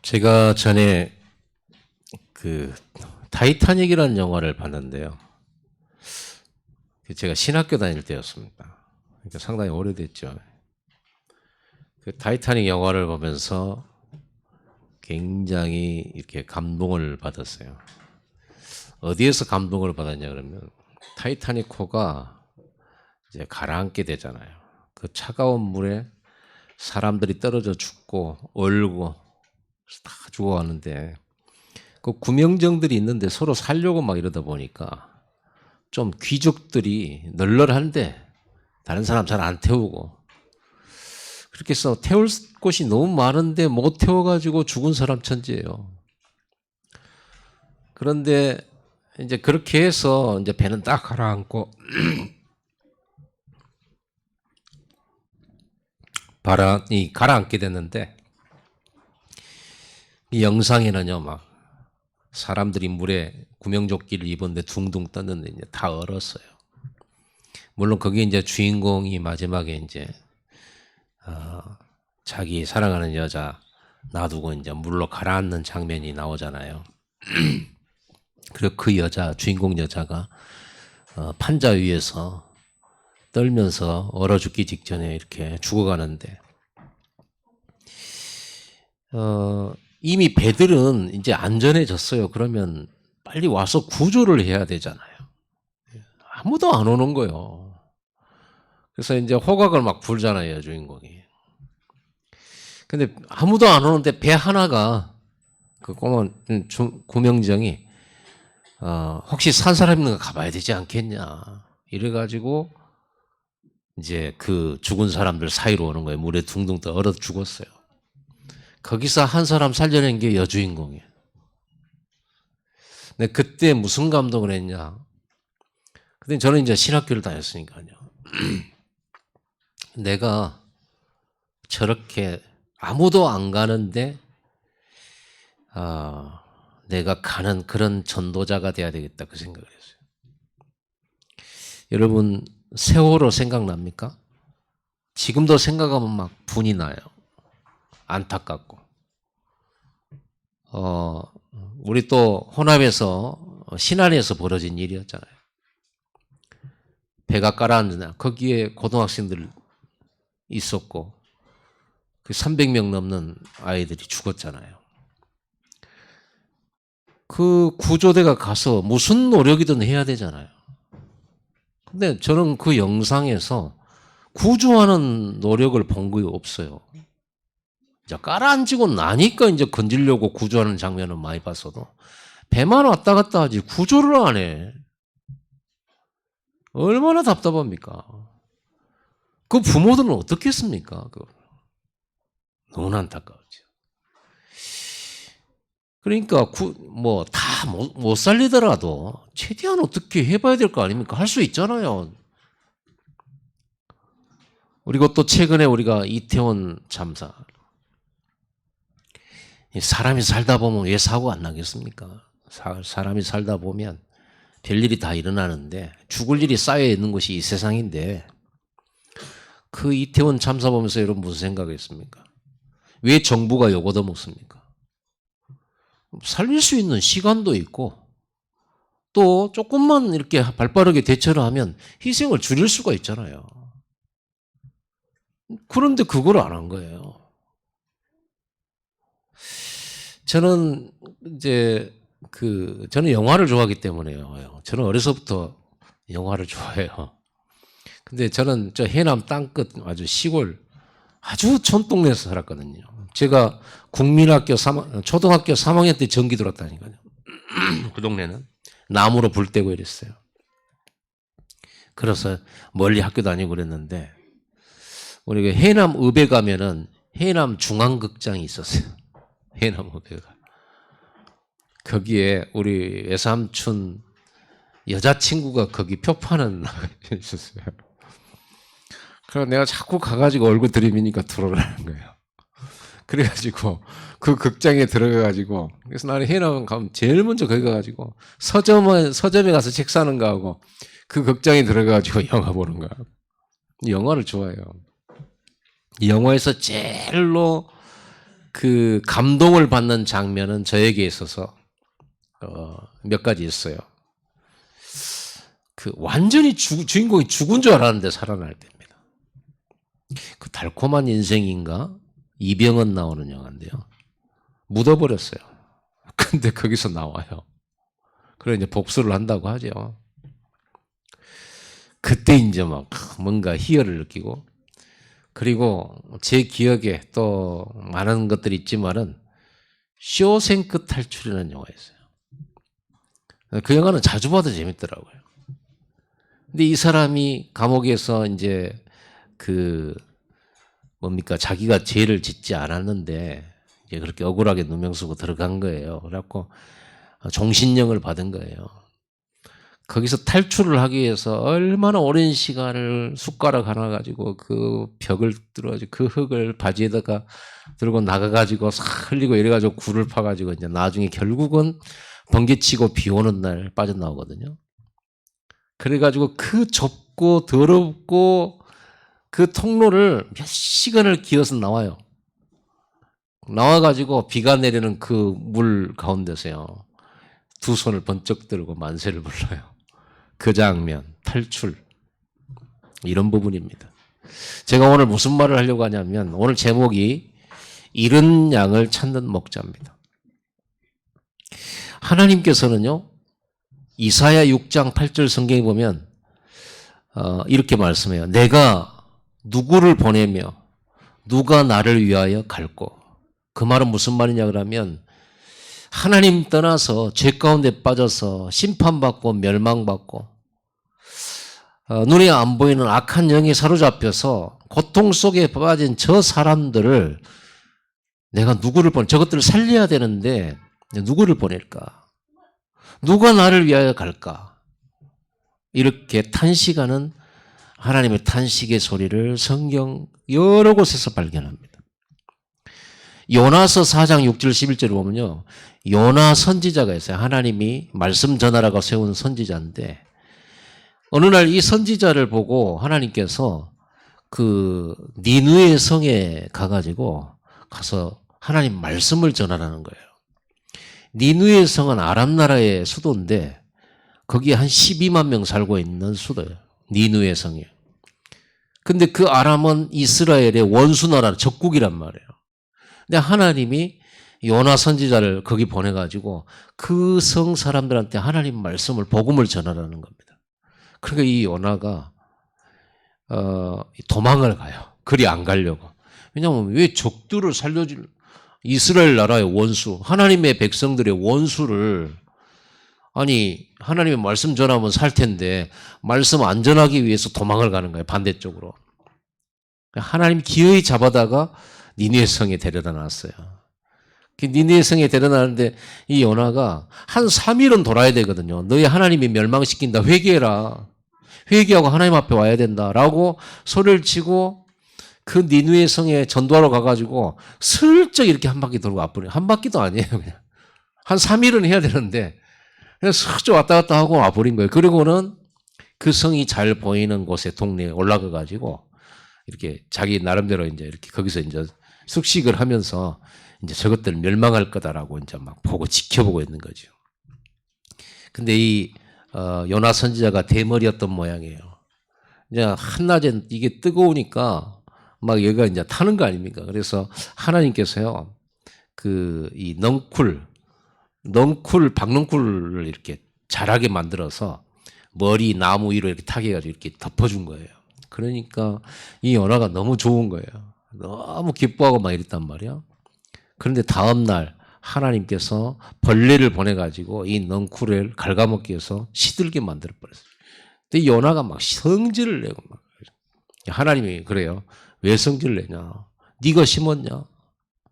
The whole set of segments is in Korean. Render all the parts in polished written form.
제가 전에 그 타이타닉이라는 영화를 봤는데요. 제가 신학교 다닐 때였습니다. 그러니까 상당히 오래됐죠. 그 타이타닉 영화를 보면서 굉장히 이렇게 감동을 받았어요. 어디에서 감동을 받았냐 그러면 타이타닉호가 이제 가라앉게 되잖아요. 그 차가운 물에 사람들이 떨어져 죽고 얼고 다 죽어가는데 그 구명정들이 있는데 서로 살려고 막 이러다 보니까 좀 귀족들이 널널한데 다른 사람 잘 안 태우고 그렇게 해서 태울 곳이 너무 많은데 못 태워가지고 죽은 사람 천지예요. 그런데 이제 그렇게 해서 이제 배는 딱 가라앉고 바람이 가라앉게 됐는데 이 영상에는요 막 사람들이 물에 구명조끼를 입었는데 둥둥 떴는데 이제 다 얼었어요. 물론 거기 이제 주인공이 마지막에 이제 자기 사랑하는 여자 놔두고 이제 물로 가라앉는 장면이 나오잖아요. 그리고 그 여자 주인공 여자가 판자 위에서 떨면서 얼어 죽기 직전에 이렇게 죽어가는데 이미 배들은 이제 안전해졌어요. 그러면 빨리 와서 구조를 해야 되잖아요. 아무도 안 오는 거예요. 그래서 이제 호각을 막 불잖아요, 주인공이. 근데 아무도 안 오는데 배 하나가 그 꼬마 구명정이 혹시 산 사람 있는 거 가봐야 되지 않겠냐. 이래가지고 이제 그 죽은 사람들 사이로 오는 거예요. 물에 둥둥 떠 얼어 죽었어요. 거기서 한 사람 살려낸 게 여주인공이에요. 근데 그때 무슨 감동을 했냐. 근데 저는 이제 신학교를 다녔으니까요. 내가 저렇게 아무도 안 가는데 내가 가는 그런 전도자가 돼야 되겠다 그 생각을 했어요. 여러분 세월호 생각납니까? 지금도 생각하면 막 분이 나요. 안타깝고. 우리 또 호남에서 신안에서 벌어진 일이었잖아요. 배가 가라앉는 거기에 고등학생들 있었고 그 300명 넘는 아이들이 죽었잖아요. 그 구조대가 가서 무슨 노력이든 해야 되잖아요. 근데 저는 그 영상에서 구조하는 노력을 본 게 없어요. 이제 깔아앉히고 나니까 이제 건지려고 구조하는 장면은 많이 봤어도 배만 왔다 갔다 하지 구조를 안 해. 얼마나 답답합니까? 그 부모들은 어떻게 했습니까? 너무 안타까웠죠. 그러니까 뭐 다 못 살리더라도 최대한 어떻게 해봐야 될 거 아닙니까? 할 수 있잖아요. 그리고 또 최근에 우리가 이태원 참사. 사람이 살다 보면 왜 사고 안 나겠습니까? 사람이 살다 보면 별일이 다 일어나는데 죽을 일이 쌓여 있는 것이 이 세상인데 그 이태원 참사 보면서 여러분 무슨 생각했습니까? 왜 정부가 요거 더 먹습니까? 살릴 수 있는 시간도 있고 또 조금만 이렇게 발빠르게 대처를 하면 희생을 줄일 수가 있잖아요. 그런데 그걸 안 한 거예요. 저는 이제 저는 영화를 좋아하기 때문에요. 저는 어려서부터 영화를 좋아해요. 근데 저는 저 해남 땅끝 아주 시골 아주 촌동네에서 살았거든요. 제가 초등학교 3학년 때 전기 들었다니까요. 그 동네는 나무로 불 떼고 이랬어요. 그래서 멀리 학교 다니고 그랬는데 우리가 해남읍에 가면은 해남 중앙극장이 있었어요. 해남읍에가. 거기에 우리 외삼촌 여자친구가 거기 표파는 나가 있었어요. 그래서 내가 자꾸 가가지고 얼굴 들이미니까 들어오라는 거예요. 그래가지고 그 극장에 들어가가지고 그래서 나는 해남 가면 제일 먼저 거기 가가지고 서점에 가서 책 사는 거하고 그 극장에 들어가가지고 영화 보는 거야. 영화를 좋아해요. 영화에서 제일로 그 감동을 받는 장면은 저에게 있어서 몇 가지 있어요. 그 완전히 주인공이 죽은 줄 알았는데 살아날 때입니다. 그 달콤한 인생인가? 이병헌 나오는 영화인데요. 묻어버렸어요. 근데 거기서 나와요. 그래 이제 복수를 한다고 하죠. 그때 이제 막 뭔가 희열을 느끼고, 그리고 제 기억에 또 많은 것들이 있지만은 쇼생크 탈출이라는 영화였어요. 그 영화는 자주 봐도 재밌더라고요. 근데 이 사람이 감옥에서 이제 그 뭡니까 자기가 죄를 짓지 않았는데 이제 그렇게 억울하게 누명 쓰고 들어간 거예요. 그래갖고 종신형을 받은 거예요. 거기서 탈출을 하기 위해서 얼마나 오랜 시간을 숟가락 하나 가지고 그 벽을 뚫어가지고 그 흙을 바지에다가 들고 나가가지고 싹 흘리고 이래가지고 굴을 파가지고 이제 나중에 결국은 번개치고 비 오는 날 빠져나오거든요. 그래가지고 그 좁고 더럽고 그 통로를 몇 시간을 기어서 나와요. 나와가지고 비가 내리는 그 물 가운데서요. 두 손을 번쩍 들고 만세를 불러요. 그 장면, 탈출. 이런 부분입니다. 제가 오늘 무슨 말을 하려고 하냐면 오늘 제목이 잃은 양을 찾는 목자입니다. 하나님께서는요. 이사야 6장 8절 성경에 보면 이렇게 말씀해요. 내가 누구를 보내며 누가 나를 위하여 갈고. 그 말은 무슨 말이냐 그러면 하나님 떠나서 죄 가운데 빠져서 심판받고 멸망받고 눈에 안 보이는 악한 영에 사로잡혀서 고통 속에 빠진 저 사람들을 내가 누구를 저것들을 살려야 되는데 누구를 보낼까? 누가 나를 위하여 갈까? 이렇게 탄식하는 하나님의 탄식의 소리를 성경 여러 곳에서 발견합니다. 요나서 4장 6절 11절을 보면요. 요나 선지자가 있어요. 하나님이 말씀 전하라고 세운 선지자인데 어느 날 이 선지자를 보고 하나님께서 그 니느웨 성에 가서 하나님 말씀을 전하라는 거예요. 니느웨 성은 아람 나라의 수도인데 거기에 한 12만 명 살고 있는 수도예요. 니느웨 성이에요. 근데 그 아람은 이스라엘의 원수 나라 적국이란 말이에요. 근데 하나님이 요나 선지자를 거기 보내가지고 그 성 사람들한테 하나님 말씀을 복음을 전하라는 겁니다. 그러니까 이 요나가 도망을 가요. 그리 안 가려고. 왜냐하면 왜 적들을 살려줄 이스라엘 나라의 원수, 하나님의 백성들의 원수를 아니 하나님의 말씀 전하면 살 텐데 말씀 안 전하기 위해서 도망을 가는 거예요. 반대쪽으로. 하나님 기어이 잡아다가 니느웨 성에 데려다 놨어요. 니느웨 성에 데려다 놨는데 이 요나가 한 3일은 돌아야 되거든요. 너희 하나님이 멸망시킨다. 회개해라. 회개하고 하나님 앞에 와야 된다라고 소리를 치고 그 니느웨 성에 전도하러 가가지고 슬쩍 이렇게 한 바퀴 돌고 와버려요. 한 바퀴도 아니에요. 그냥 한 3일은 해야 되는데 그냥 슬쩍 왔다 갔다 하고 와버린 거예요. 그리고는 그 성이 잘 보이는 곳에 동네에 올라가가지고 이렇게 자기 나름대로 이제 이렇게 거기서 이제 숙식을 하면서 이제 저것들 멸망할 거다라고 이제 막 보고 지켜보고 있는 거죠. 근데 이 요나 선지자가 대머리였던 모양이에요. 이제 한낮에 이게 뜨거우니까 막 얘가 이제 타는 거 아닙니까? 그래서 하나님께서요, 이 박넝쿨을 이렇게 자라게 만들어서 머리 나무 위로 이렇게 타게 해가지고 이렇게 덮어준 거예요. 그러니까 이 요나가 너무 좋은 거예요. 너무 기뻐하고 막 이랬단 말이야. 그런데 다음날 하나님께서 벌레를 보내가지고 이 넝쿨을 갉아먹기 위해서 시들게 만들어버렸어요. 근데 요나가 막 성질을 내고 막. 하나님이 그래요. 왜 성질을 내냐? 네가 심었냐?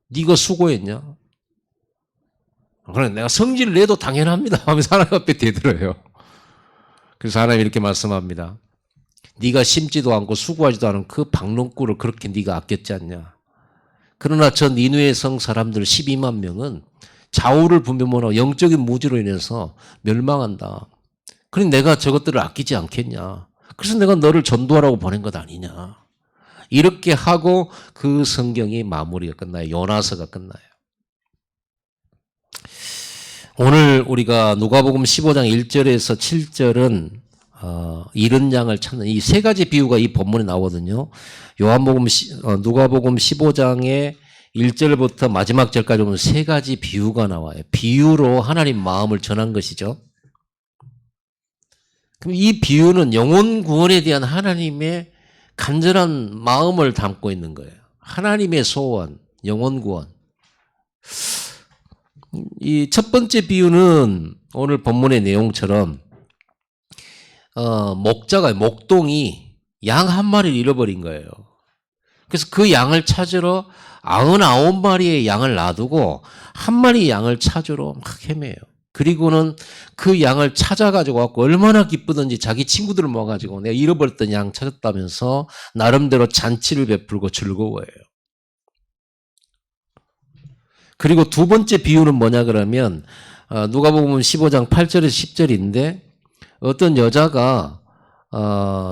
네가 수고했냐? 그래 내가 성질을 내도 당연합니다 하면서 하나님 앞에 대들어요. 그래서 하나님이 이렇게 말씀합니다. 네가 심지도 않고 수고하지도 않은 그 박농꿀을 그렇게 네가 아꼈지 않냐. 그러나 저 니느웨 성 사람들 12만 명은 좌우를 분별하고 영적인 무지로 인해서 멸망한다. 그러니 내가 저것들을 아끼지 않겠냐. 그래서 내가 너를 전도하라고 보낸 것 아니냐. 이렇게 하고 그 성경이 마무리가 끝나요. 요나서가 끝나요. 오늘 우리가 누가복음 15장 1절에서 7절은 잃은 양을 찾는 이 세 가지 비유가 이 본문에 나오거든요. 누가복음 15장의 1절부터 마지막 절까지 보면 세 가지 비유가 나와요. 비유로 하나님 마음을 전한 것이죠. 그럼 이 비유는 영혼 구원에 대한 하나님의 간절한 마음을 담고 있는 거예요. 하나님의 소원, 영혼 구원. 이 첫 번째 비유는 오늘 본문의 내용처럼 목동이 양 한 마리를 잃어버린 거예요. 그래서 그 양을 찾으러 99마리의 양을 놔두고 한 마리 양을 찾으러 막 헤매요. 그리고는 그 양을 찾아가지고 왔고 얼마나 기쁘든지 자기 친구들을 모아가지고 내가 잃어버렸던 양 찾았다면서 나름대로 잔치를 베풀고 즐거워해요. 그리고 두 번째 비유는 뭐냐 그러면 누가복음 15장 8절에서 10절인데 어떤 여자가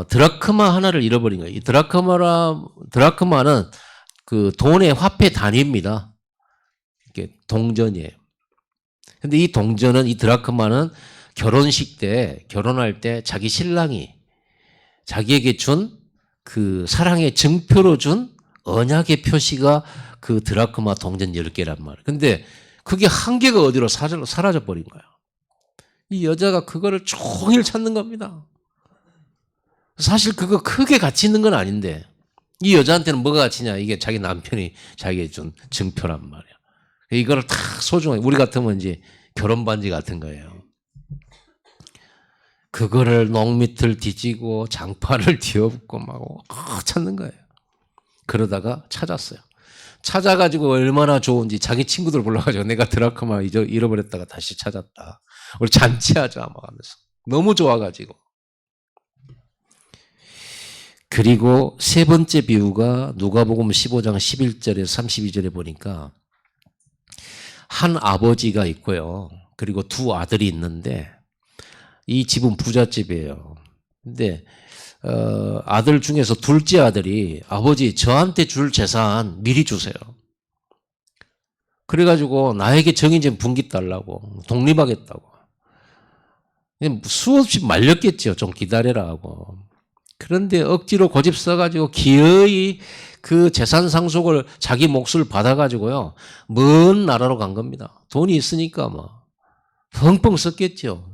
드라크마 하나를 잃어버린 거예요. 이 드라크마는 그 돈의 화폐 단위입니다. 이게 동전이에요. 근데 이 동전은 이 드라크마는 결혼식 때 결혼할 때 자기 신랑이 자기에게 준 그 사랑의 증표로 준 언약의 표시가 그 드라크마 동전 10개란 말이에요. 근데 그게 한 개가 어디로 사라져 버린 거야. 이 여자가 그거를 종일 찾는 겁니다. 사실 그거 크게 가치 있는 건 아닌데 이 여자한테는 뭐가 가치냐? 이게 자기 남편이 자기에게 준 증표란 말이야. 이거를 다 소중하게 우리 같으면 이제 결혼 반지 같은 거예요. 그거를 농밑을 뒤지고 장판을 뒤엎고 막 찾는 거예요. 그러다가 찾았어요. 찾아가지고 얼마나 좋은지 자기 친구들 불러가지고 내가 드라크마 잃어버렸다가 다시 찾았다. 우리 잔치하자 막 하면서 너무 좋아가지고. 그리고 세 번째 비유가 누가복음 15장 11절에서 32절에 보니까 한 아버지가 있고요. 그리고 두 아들이 있는데 이 집은 부잣집이에요. 근데 아들 중에서 둘째 아들이 아버지 저한테 줄 재산 미리 주세요. 그래가지고 나에게 정해진 분기 달라고 독립하겠다고. 수없이 말렸겠죠. 좀 기다려라 하고. 그런데 억지로 고집 써가지고 기어이 그 재산 상속을 자기 몫을 받아가지고요. 먼 나라로 간 겁니다. 돈이 있으니까 뭐 펑펑 썼겠죠.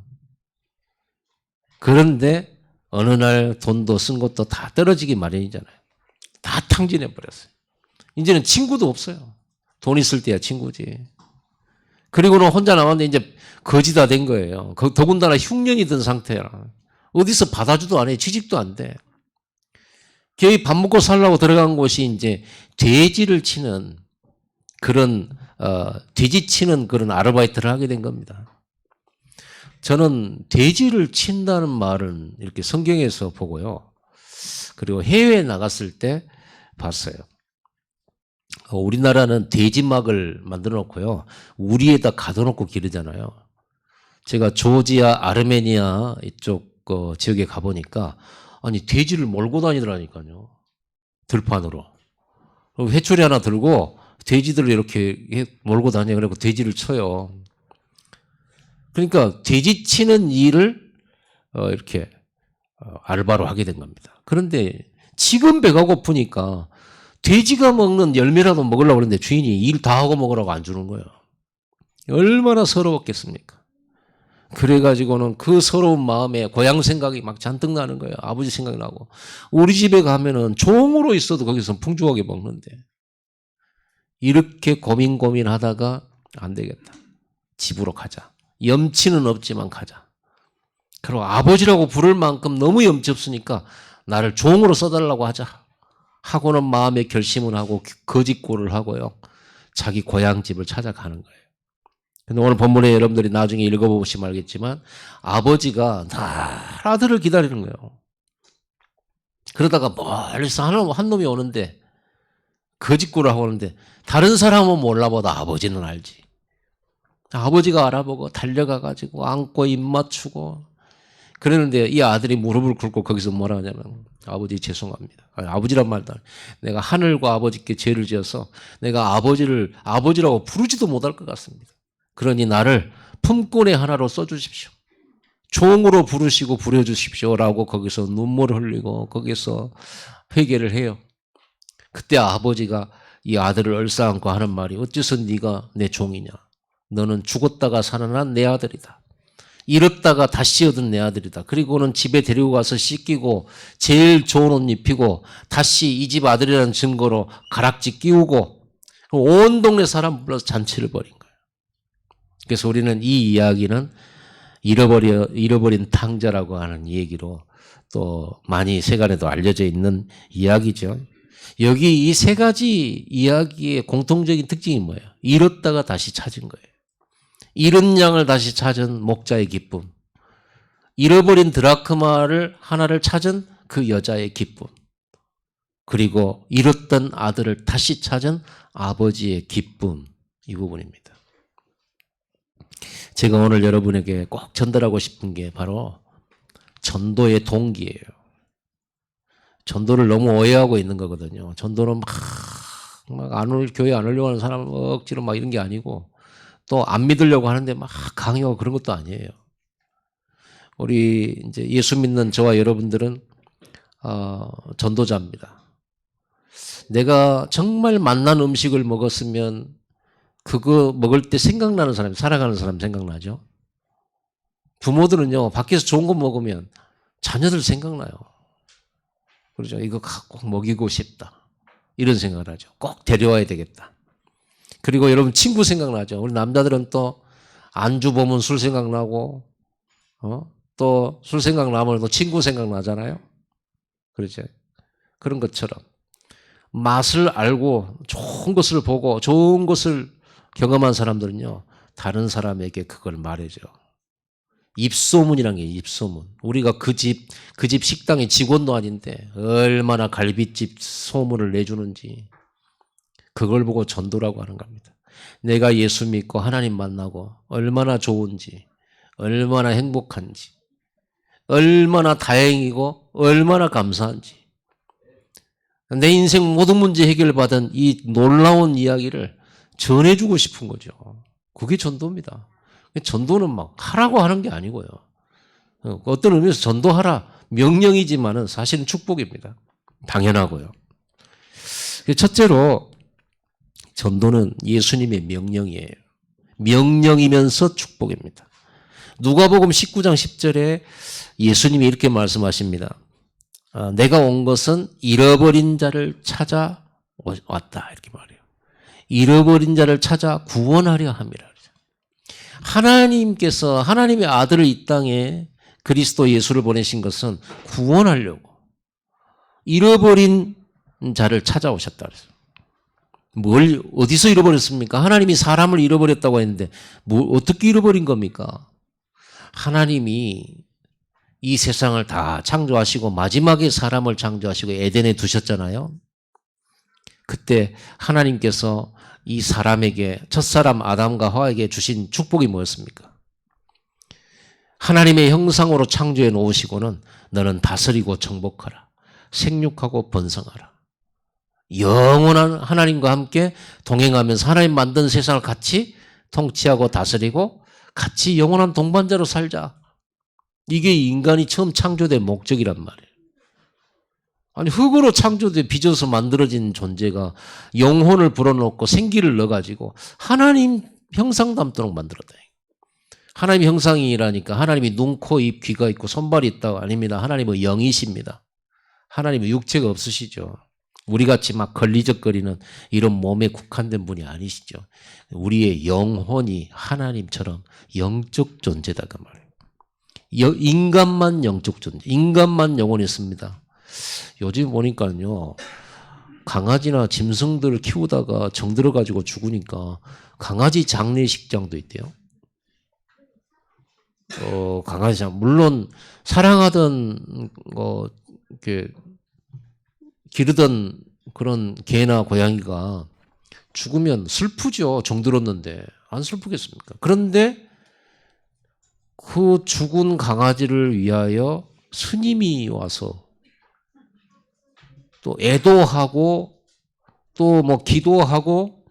그런데 어느 날 돈도 쓴 것도 다 떨어지기 마련이잖아요. 다 탕진해 버렸어요. 이제는 친구도 없어요. 돈 있을 때야 친구지. 그리고는 혼자 나왔는데 이제 거지 다 된 거예요. 더군다나 흉년이 든 상태라. 어디서 받아주도 안 해. 취직도 안 돼. 걔 밥 먹고 살라고 들어간 곳이 이제 돼지를 치는 그런 돼지 치는 그런 아르바이트를 하게 된 겁니다. 저는 돼지를 친다는 말은 이렇게 성경에서 보고요. 그리고 해외에 나갔을 때 봤어요. 우리나라는 돼지막을 만들어 놓고요. 우리에다 가둬놓고 기르잖아요. 제가 조지아, 아르메니아 이쪽 지역에 가보니까 아니 돼지를 몰고 다니더라니까요. 들판으로. 회초리 하나 들고 돼지들을 이렇게 몰고 다녀요. 그리고 돼지를 쳐요. 그러니까 돼지 치는 일을 이렇게 알바로 하게 된 겁니다. 그런데 지금 배가 고프니까 돼지가 먹는 열매라도 먹으려고 그러는데 주인이 일 다 하고 먹으라고 안 주는 거예요. 얼마나 서러웠겠습니까? 그래가지고는 그 서러운 마음에 고향 생각이 막 잔뜩 나는 거예요. 아버지 생각이 나고. 우리 집에 가면은 종으로 있어도 거기서 풍족하게 먹는데. 이렇게 고민하다가 안 되겠다. 집으로 가자. 염치는 없지만 가자. 그리고 아버지라고 부를 만큼 너무 염치 없으니까 나를 종으로 써달라고 하자. 하고는 마음에 결심을 하고 거짓골을 하고요. 자기 고향집을 찾아가는 거예요. 근데 오늘 본문에 여러분들이 나중에 읽어보시면 알겠지만 아버지가 늘 아들을 기다리는 거예요. 그러다가 멀리서 한 놈이 오는데 거짓골을 하고 오는데 다른 사람은 몰라보다 아버지는 알지. 아버지가 알아보고 달려가가지고 안고 입 맞추고 그러는데 이 아들이 무릎을 꿇고 거기서 뭐라 하냐면 아버지 죄송합니다. 아니, 아버지란 말도 안 해. 내가 하늘과 아버지께 죄를 지어서 내가 아버지를 아버지라고 부르지도 못할 것 같습니다. 그러니 나를 품꾼의 하나로 써주십시오. 종으로 부르시고 부려주십시오라고 거기서 눈물을 흘리고 거기서 회개를 해요. 그때 아버지가 이 아들을 얼싸안고 하는 말이 어째서 네가 내 종이냐. 너는 죽었다가 살아난 내 아들이다. 잃었다가 다시 얻은 내 아들이다. 그리고는 집에 데리고 가서 씻기고 제일 좋은 옷 입히고 다시 이 집 아들이라는 증거로 가락지 끼우고 온 동네 사람 불러서 잔치를 벌인 거예요. 그래서 우리는 이 이야기는 잃어버린 탕자라고 하는 얘기로 또 많이 세간에도 알려져 있는 이야기죠. 여기 이 세 가지 이야기의 공통적인 특징이 뭐예요? 잃었다가 다시 찾은 거예요. 잃은 양을 다시 찾은 목자의 기쁨. 잃어버린 드라크마를 하나를 찾은 그 여자의 기쁨. 그리고 잃었던 아들을 다시 찾은 아버지의 기쁨. 이 부분입니다. 제가 오늘 여러분에게 꼭 전달하고 싶은 게 바로 전도의 동기예요. 전도를 너무 오해하고 있는 거거든요. 전도는 교회 안 오려고 하는 사람은 억지로 막 이런 게 아니고 또 안 믿으려고 하는데 막 강요하고 그런 것도 아니에요. 우리 이제 예수 믿는 저와 여러분들은 전도자입니다. 내가 정말 맛난 음식을 먹었으면 그거 먹을 때 생각나는 사람, 살아가는 사람 생각나죠? 부모들은요, 밖에서 좋은 거 먹으면 자녀들 생각나요. 그렇죠? 이거 꼭 먹이고 싶다. 이런 생각을 하죠. 꼭 데려와야 되겠다. 그리고 여러분 친구 생각나죠? 우리 남자들은 또 안주 보면 술 생각나고, 또 술 생각나면 또 친구 생각나잖아요? 그렇죠? 그런 것처럼 맛을 알고 좋은 것을 보고 좋은 것을 경험한 사람들은요, 다른 사람에게 그걸 말해줘. 입소문이란 게 입소문. 우리가 그 집 식당의 직원도 아닌데 얼마나 갈비집 소문을 내주는지 그걸 보고 전도라고 하는 겁니다. 내가 예수 믿고 하나님 만나고 얼마나 좋은지, 얼마나 행복한지, 얼마나 다행이고 얼마나 감사한지. 내 인생 모든 문제 해결받은 이 놀라운 이야기를 전해주고 싶은 거죠. 그게 전도입니다. 전도는 막 하라고 하는 게 아니고요. 어떤 의미에서 전도하라 명령이지만은 사실은 축복입니다. 당연하고요. 첫째로 전도는 예수님의 명령이에요. 명령이면서 축복입니다. 누가복음 19장 10절에 예수님이 이렇게 말씀하십니다. 내가 온 것은 잃어버린 자를 찾아 왔다 이렇게 말해요. 잃어버린 자를 찾아 구원하려 함이라. 하나님께서 하나님의 아들을 이 땅에 그리스도 예수를 보내신 것은 구원하려고 잃어버린 자를 찾아오셨다 그랬어요. 뭘 어디서 잃어버렸습니까? 하나님이 사람을 잃어버렸다고 했는데 어떻게 잃어버린 겁니까? 하나님이 이 세상을 다 창조하시고 마지막에 사람을 창조하시고 에덴에 두셨잖아요. 그때 하나님께서 이 사람에게 첫사람 아담과 하와에게 주신 축복이 뭐였습니까? 하나님의 형상으로 창조해 놓으시고는 너는 다스리고 정복하라. 생육하고 번성하라. 영원한 하나님과 함께 동행하면서 하나님 만든 세상을 같이 통치하고 다스리고 같이 영원한 동반자로 살자. 이게 인간이 처음 창조된 목적이란 말이에요. 아니 흙으로 창조돼 빚어서 만들어진 존재가 영혼을 불어넣고 생기를 넣어가지고 하나님 형상 닮도록 만들었다. 하나님 형상이라니까 하나님이 눈, 코, 입, 귀가 있고 손발이 있다고 아닙니다. 하나님은 영이십니다. 하나님은 육체가 없으시죠. 우리같이 막 걸리적거리는 이런 몸에 국한된 분이 아니시죠. 우리의 영혼이 하나님처럼 영적 존재다 그 말이에요. 인간만 영적 존재, 인간만 영혼이 있습니다. 요즘 보니까요, 강아지나 짐승들을 키우다가 정들어가지고 죽으니까 강아지 장례식장도 있대요. 강아지장, 물론 사랑하던, 이렇게 기르던 그런 개나 고양이가 죽으면 슬프죠. 정들었는데. 안 슬프겠습니까? 그런데 그 죽은 강아지를 위하여 스님이 와서 또 애도하고 또 뭐 기도하고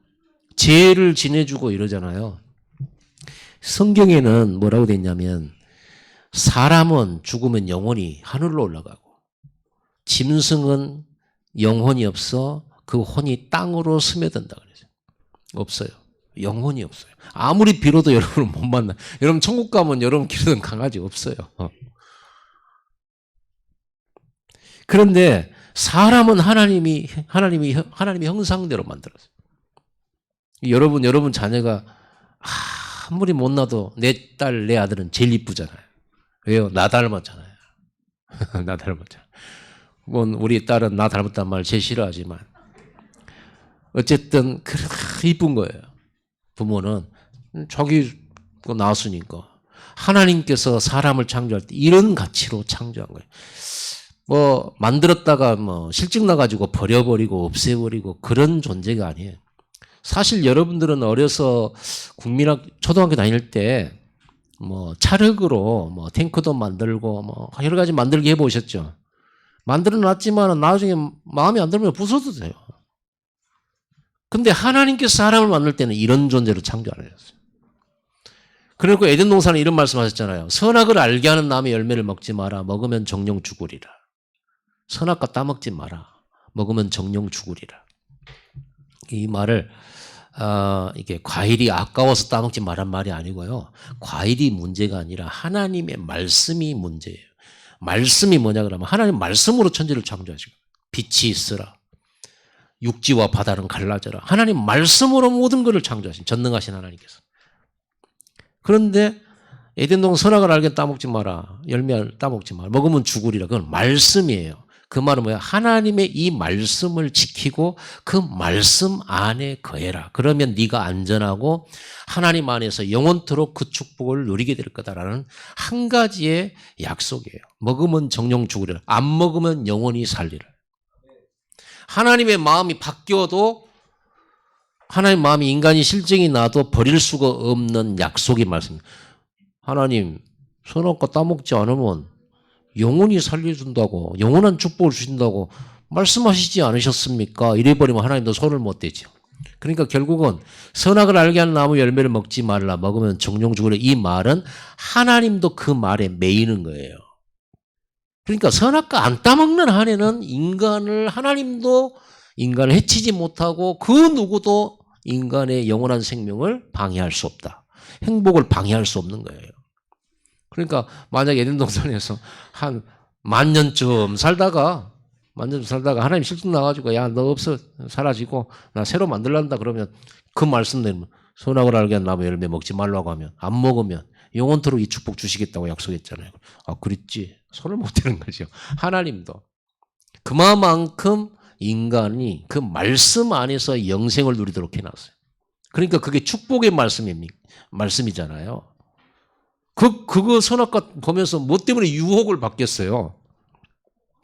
제를 지내주고 이러잖아요. 성경에는 뭐라고 돼 있냐면 사람은 죽으면 영혼이 하늘로 올라가고 짐승은 영혼이 없어 그 혼이 땅으로 스며든다 그러죠. 없어요. 영혼이 없어요. 아무리 빌어도 여러분을 못 만나. 여러분 천국 가면 여러분 기르던 강아지 없어요. 그런데 사람은 하나님이 형상대로 만들었어요. 여러분 자녀가 아무리 못나도 내 딸, 내 아들은 제일 이쁘잖아요. 왜요? 나 닮았잖아요. 나 닮았잖아요. 우리 딸은 나 닮았단 말 제일 싫어하지만 어쨌든 그렇게 이쁜 거예요. 부모는 자기 낳았으니까. 하나님께서 사람을 창조할 때 이런 가치로 창조한 거예요. 뭐 만들었다가 뭐 실증 나가지고 버려버리고 없애버리고 그런 존재가 아니에요. 사실 여러분들은 어려서 국민학 초등학교 다닐 때 뭐 찰흙으로 뭐 탱크도 만들고 뭐 여러 가지 만들기 해보셨죠. 만들어 놨지만 나중에 마음에 안 들면 부숴도 돼요. 근데 하나님께서 사람을 만들 때는 이런 존재로 창조 안 하셨어요. 그리고 에덴 동산에 이런 말씀하셨잖아요. 선악을 알게 하는 나무의 열매를 먹지 마라. 먹으면 정령 죽으리라. 선악과 따먹지 마라. 먹으면 정령 죽으리라. 이 말을 이게 과일이 아까워서 따먹지 말란 말이 아니고요. 과일이 문제가 아니라 하나님의 말씀이 문제예요. 말씀이 뭐냐 그러면 하나님 말씀으로 천지를 창조하시고 빛이 있으라. 육지와 바다는 갈라져라. 하나님 말씀으로 모든 것을 창조하신 전능하신 하나님께서. 그런데 에덴동 선악을 알게 따먹지 마라. 열매를 따먹지 마라. 먹으면 죽으리라. 그건 말씀이에요. 그 말은 뭐야? 하나님의 이 말씀을 지키고 그 말씀 안에 거해라. 그러면 네가 안전하고 하나님 안에서 영원토록 그 축복을 누리게 될 거다라는 한 가지의 약속이에요. 먹으면 정령 죽으리라. 안 먹으면 영원히 살리라. 하나님의 마음이 바뀌어도 하나님의 마음이 인간이 실증이 나도 버릴 수가 없는 약속의 말씀입니다. 하나님 선악과 따먹지 않으면 영원히 살려준다고 영원한 축복을 주신다고 말씀하시지 않으셨습니까? 이래버리면 하나님도 손을 못 대죠. 그러니까 결국은 선악을 알게 하는 나무 열매를 먹지 말라. 먹으면 정령 죽으리라. 이 말은 하나님도 그 말에 매이는 거예요. 그러니까 선악과 안 따먹는 한에는 하나님도 인간을 해치지 못하고 그 누구도 인간의 영원한 생명을 방해할 수 없다. 행복을 방해할 수 없는 거예요. 그러니까 만약 에덴 동산에서 한 10,000년쯤 살다가 하나님 실증 나가지고 야 너 없어 사라지고 나 새로 만들란다 그러면 그 말씀대로 선악을 알게 한 나무 열매 먹지 말라고 하면 안 먹으면 영원토록 이 축복 주시겠다고 약속했잖아요. 아 그랬지. 손을 못 대는 거죠. 하나님도. 그만큼 인간이 그 말씀 안에서 영생을 누리도록 해놨어요. 그러니까 그게 축복의 말씀이잖아요. 그거 선악과 보면서 뭐 때문에 유혹을 받겠어요.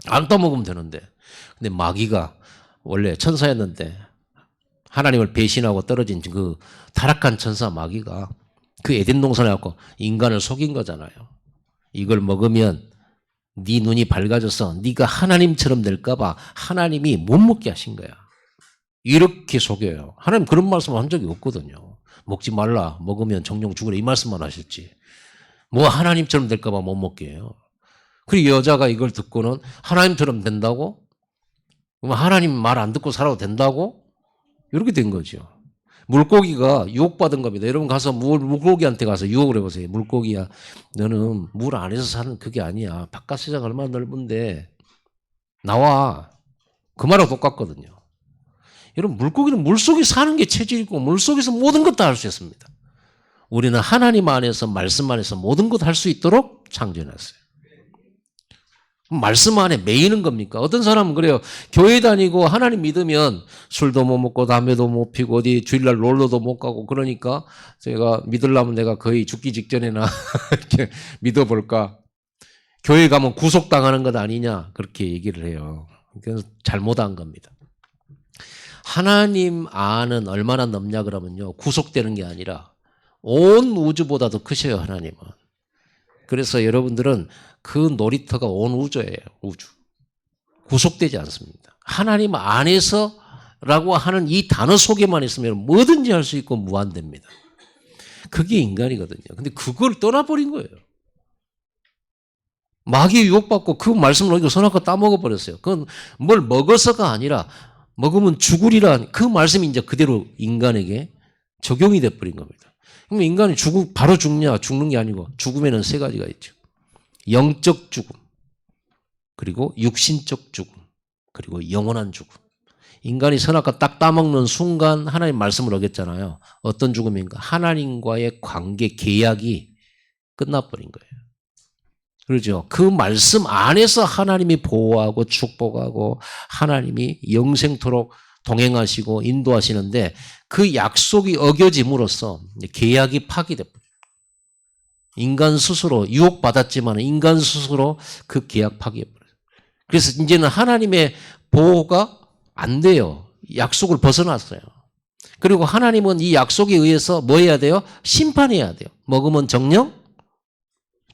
안 따먹으면 되는데. 근데 마귀가 원래 천사였는데 하나님을 배신하고 떨어진 그 타락한 천사 마귀가 그 에덴 동산에 갖고 인간을 속인 거잖아요. 이걸 먹으면 네 눈이 밝아져서 네가 하나님처럼 될까 봐 하나님이 못 먹게 하신 거야. 이렇게 속여요. 하나님 그런 말씀 한 적이 없거든요. 먹지 말라. 먹으면 정령 죽으라. 이 말씀만 하셨지. 뭐 하나님처럼 될까 봐 못 먹게 해요. 그리고 여자가 이걸 듣고는 하나님처럼 된다고? 그럼 하나님 말 안 듣고 살아도 된다고? 이렇게 된 거죠. 물고기가 유혹받은 겁니다. 여러분 가서 물고기한테 가서 유혹을 해보세요. 물고기야 너는 물 안에서 사는 그게 아니야. 바깥 세상 얼마나 넓은데 나와. 그 말하고 똑같거든요. 여러분 물고기는 물속에 사는 게 체질이고 물속에서 모든 것 다 할 수 있습니다. 우리는 하나님 안에서 말씀 안에서 모든 것 할 수 있도록 창조해놨어요. 말씀 안에 매이는 겁니까? 어떤 사람은 그래요. 교회 다니고 하나님 믿으면 술도 못 먹고 담배도 못 피고 어디 주일날 놀러도 못 가고 그러니까 제가 믿으려면 내가 거의 죽기 직전에나 이렇게 믿어볼까. 교회 가면 구속당하는 것 아니냐 그렇게 얘기를 해요. 그래서 잘못한 겁니다. 하나님 안은 얼마나 넓냐 그러면요. 구속되는 게 아니라 온 우주보다도 크셔요. 하나님은. 그래서 여러분들은 그 놀이터가 온 우주예요. 우주. 구속되지 않습니다. 하나님 안에서라고 하는 이 단어 속에만 있으면 뭐든지 할 수 있고 무한됩니다. 그게 인간이거든요. 근데 그걸 떠나버린 거예요. 마귀에 유혹받고 그 말씀을 어기고 선악과 따먹어버렸어요. 그건 뭘 먹어서가 아니라 먹으면 죽으리라 그 말씀이 이제 그대로 인간에게 적용이 돼버린 겁니다. 그럼 인간이 바로 죽는 게 아니고 죽음에는 세 가지가 있죠. 영적 죽음, 그리고 육신적 죽음, 그리고 영원한 죽음. 인간이 선악과 딱 따먹는 순간 하나님 말씀을 어겼잖아요. 어떤 죽음인가? 하나님과의 관계, 계약이 끝나버린 거예요. 그렇죠. 그 말씀 안에서 하나님이 보호하고 축복하고 하나님이 영생토록 동행하시고 인도하시는데 그 약속이 어겨짐으로써 계약이 파기돼버려요. 인간 스스로 유혹받았지만 인간 스스로 그 계약 파기해버려요. 그래서 이제는 하나님의 보호가 안 돼요. 약속을 벗어났어요. 그리고 하나님은 이 약속에 의해서 뭐 해야 돼요? 심판해야 돼요. 먹으면 정령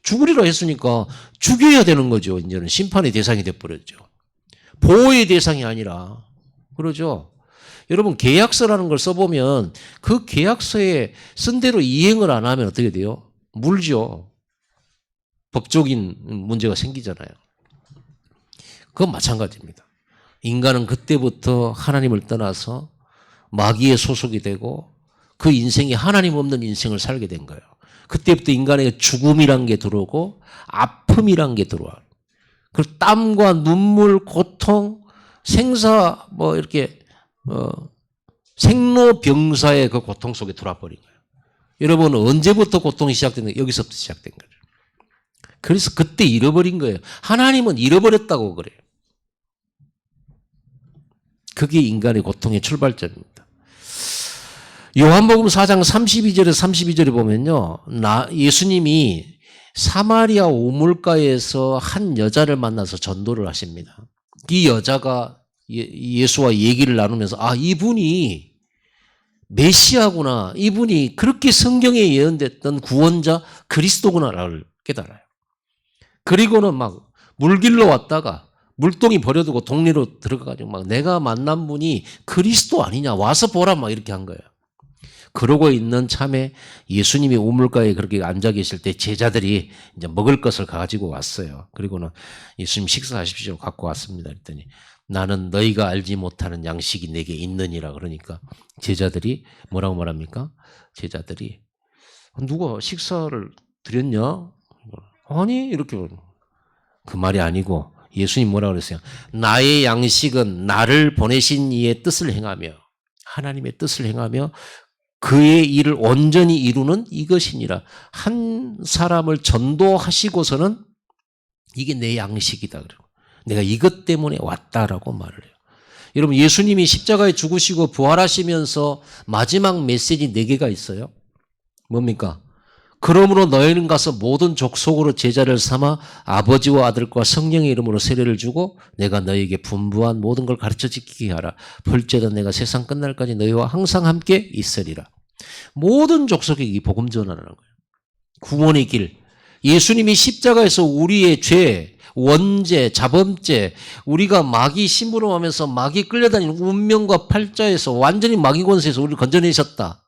죽으리라 했으니까 죽여야 되는 거죠. 이제는 심판의 대상이 돼버렸죠. 보호의 대상이 아니라. 그러죠. 여러분 계약서라는 걸 써보면 그 계약서에 쓴 대로 이행을 안 하면 어떻게 돼요? 물죠. 법적인 문제가 생기잖아요. 그건 마찬가지입니다. 인간은 그때부터 하나님을 떠나서 마귀의 소속이 되고 그 인생이 하나님 없는 인생을 살게 된 거예요. 그때부터 인간에게 죽음이란 게 들어오고 아픔이란 게 들어와요. 그 땀과 눈물, 고통, 생사 이렇게 생로병사의 그 고통 속에 들어와 버린 거예요. 여러분은 언제부터 고통이 시작됐는가? 여기서부터 시작된 거예요. 그래서 그때 잃어버린 거예요. 하나님은 잃어버렸다고 그래요. 그게 인간의 고통의 출발점입니다. 요한복음 4장 32절에 보면요. 예수님이 사마리아 우물가에서 한 여자를 만나서 전도를 하십니다. 이 여자가 예수와 얘기를 나누면서 이분이 메시아구나. 이분이 그렇게 성경에 예언됐던 구원자 그리스도구나를 깨달아요. 그리고는 막 물길로 왔다가 물동이 버려두고 동네로 들어가가지고 막 내가 만난 분이 그리스도 아니냐 와서 보라 막 이렇게 한 거예요. 그러고 있는 참에 예수님이 우물가에 그렇게 앉아 계실 때 제자들이 이제 먹을 것을 가지고 왔어요. 그리고는 예수님 식사하십시오 갖고 왔습니다. 그랬더니 나는 너희가 알지 못하는 양식이 내게 있느니라 그러니까 제자들이 뭐라고 말합니까? 제자들이 누가 식사를 드렸냐? 아니 이렇게 그 말이 아니고 예수님 뭐라고 그랬어요? 나의 양식은 나를 보내신 이의 뜻을 행하며 하나님의 뜻을 행하며 그의 일을 온전히 이루는 이것이니라. 한 사람을 전도하시고서는 이게 내 양식이다. 그러고 내가 이것 때문에 왔다라고 말을 해요. 여러분 예수님이 십자가에 죽으시고 부활하시면서 마지막 메시지 4개가 있어요. 뭡니까? 그러므로 너희는 가서 모든 족속으로 제자를 삼아 아버지와 아들과 성령의 이름으로 세례를 주고 내가 너희에게 분부한 모든 걸 가르쳐 지키게 하라. 볼지어다 내가 세상 끝날까지 너희와 항상 함께 있으리라. 모든 족속에게 이 복음 전하라는 거예요. 구원의 길. 예수님이 십자가에서 우리의 죄, 원죄, 자범죄, 우리가 마귀 심부름하면서 마귀 끌려다니는 운명과 팔자에서 완전히 마귀 권세에서 우리를 건져내셨다.